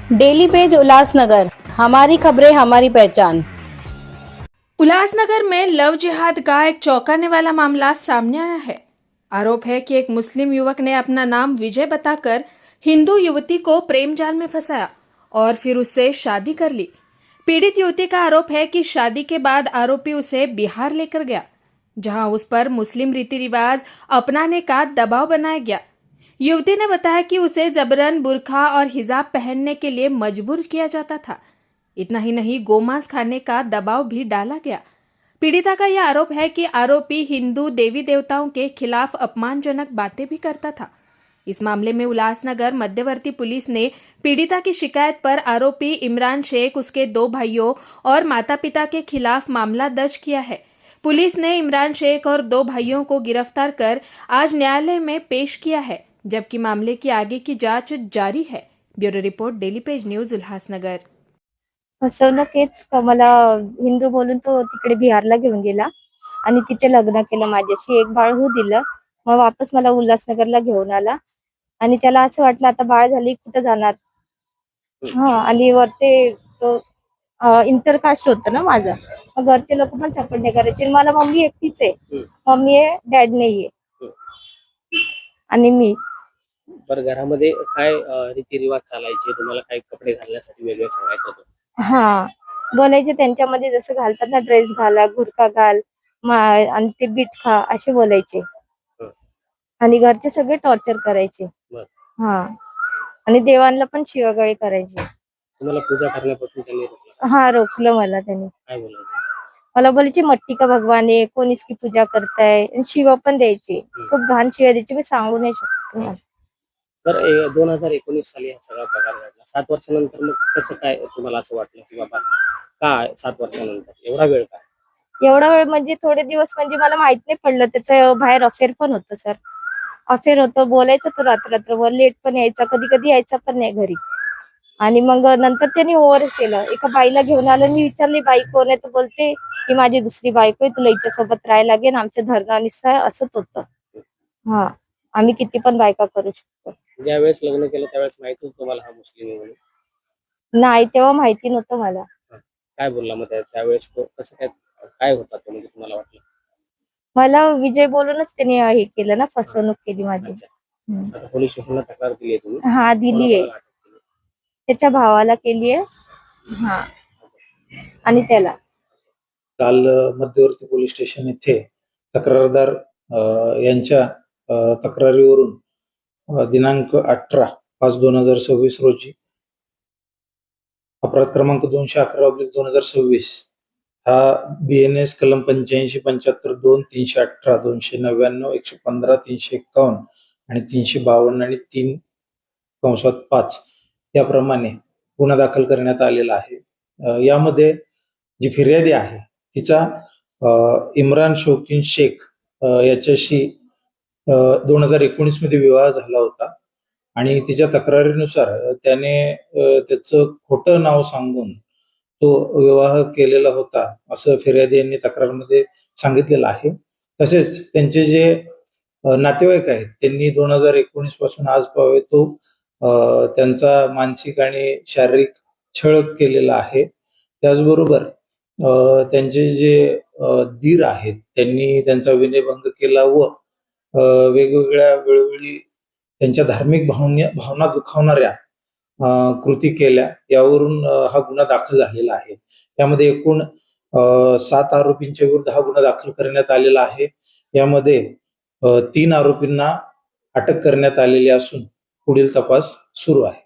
Daily page Ulhasnagar, हमारी खबरें हमारी पहचान। उल्लासनगर में लव जिहाद का एक चौंकाने वाला मामला सामने आया है। आरोप है कि एक मुस्लिम युवक ने अपना नाम विजय बताकर हिंदू युवती को प्रेम जाल में फंसाया और फिर उससे शादी कर ली। पीड़ित युवती का आरोप है कि शादी के बाद आरोपी उसे बिहार लेकर गया, जहां उस पर मुस्लिम रीति रिवाज अपनाने का दबाव बनाया गया। युवती ने बताया कि उसे जबरन बुर्का और हिजाब पहनने के लिए मजबूर किया जाता था। इतना ही नहीं, गोमांस खाने का दबाव भी डाला गया। पीड़िता का यह आरोप है कि आरोपी हिंदू देवी देवताओं के खिलाफ अपमानजनक बातें भी करता था। इस मामले में उल्लासनगर मध्यवर्ती पुलिस ने पीड़िता की शिकायत पर आरोपी इमरान शेख, उसके 2 भाइयों और माता पिता के खिलाफ मामला दर्ज किया है। पुलिस ने इमरान शेख और 2 भाइयों को गिरफ्तार कर आज न्यायालय में पेश किया है, जबकि मामले की आगे की जांच जारी है। Bureau report, daily page news, Ulhasnagar. फसवणूक हेच मला हिंदू बोलून तो तिकडे बिहारला घेऊन गेला आणि तिथे लग्न केलं माझ्याशी. एक बाळ होऊ दिलं. मग वापस मला उल्हासनगरला घेऊन आला आणि त्याला असं वाटलं आता बाळ झाली कुठं जाणार. आणि वरते तो इंटरकास्ट होतं ना माझं. मग घरचे लोक पण सपोर्ट नाही करायचे. मला मम्मी एकटीच आहे. मम्मी आहे, डॅड नाहीये आणि मी. बरं, घरामध्ये काय रीतिरिवाज चालायचे? तुम्हाला काही कपडे घालण्यासाठी वेगळे सांगायचं होतं? हा, बोलायचे त्यांच्यामध्ये जसं घालतात ना, ड्रेस घाला, गुरखा घाल, आणि ते बीट खा असे बोलायचे. आणि घरचे सगळे टॉर्चर करायचे. बरं. हा, आणि देवांना पण शिवागाळी करायची. तुम्हाला पूजा करण्यापासून त्यांनी रोखलं? हा, रोखलं मला त्यांनी. काय बोलायचं? मला बोलायचे मट्टी का भगवान आहे, कोण इसकी पूजा करताय, आणि शिवा पण द्यायची. खूप घाण शिवा द्यायची, मी सांगू नाही शकत तुम्हाला. तर 2019 साली हा सगळा प्रकार घडला. 7 वर्षानंतर मग कसं काय तुम्हाला असं वाटलं की बाबा काय 7 वर्षानंतर एवढा वेळ काय? एवढा वेळ म्हणजे थोडे दिवस, म्हणजे मला माहित नाही पडलं. त्याचं बाहेर अफेअर पण होतं सर. अफेअर होतं, बोलायचं तो रात्रभर, लेट पण यायचा, कधी कधी यायचा पण नाही घरी. आणि मग नंतर त्यांनी ओव्हर केलं. एका बाईला घेऊन आलं. मी विचारली बाई कोण आहे, तर बोलते की माझी दुसरी बायको आहे, तुला हिच्यासोबत राहायला लागेल, आमच्या धर्मानुसार असंच होतं. हा, आम्ही किती पण बायका करू शकतो. ज्यावेळेस लग्न केलं त्यावेळेस माहित होतं तुम्हाला हा मुस्लिम आहे म्हणून? नाही, तेव्हा माहिती नव्हतं मला. काय बोलला मग त्यावेळेस कसं काय काय होता तो, म्हणजे तुम्हाला वाटलं? मला विजय बोलूनच त्यांनी हे केलं ना, फसवणूक केली माझी. आता पोलीस स्टेशनला तक्रार दिली आहे तुम्ही? हा, दिलीये. त्याच्या भावाला केलीये. हा, आणि त्याला. काल मध्यवर्ती पोलीस स्टेशन येथे तक्रारदार यांच्या तक्रारीवरून दिनांक 18/5/2026 रोजी अपराध क्रमांक 211/2026 हा BNS कलम 85-75-2, 318, 299, 115, 351 आणि 352 आणि 3/5 याप्रमाणे गुन्हा दाखल करण्यात आलेला आहे. यामध्ये जी फिर्यादी आहे तिचा इम्रान शौकीन शेख याच्याशी 2019 मध्ये विवाह झाला होता आणि तिच्या तक्रारीनुसार त्याने त्याचं खोटं नाव सांगून तो विवाह केलेला होता असं फिर्यादी यांनी तक्रारमध्ये सांगितलेलं आहे. तसेच त्यांचे जे नातेवाईक आहेत त्यांनी 2019 पासून आज पावे तो त्यांचा मानसिक आणि शारीरिक छळ केलेला आहे. त्याचबरोबर त्यांचे जे दीर आहेत त्यांनी त्यांचा विनयभंग केला व वेगवेगळ्या वेळोवेळी त्यांच्या धार्मिक भावना दुखावणाऱ्या कृती केल्या. यावरून हा गुन्हा दाखल झालेला आहे. त्यामध्ये एकूण 7 आरोपींच्या विरुद्ध हा गुन्हा दाखल करण्यात आलेला आहे. यामध्ये 3 आरोपींना अटक करण्यात आलेली असून पुढील तपास सुरू आहे.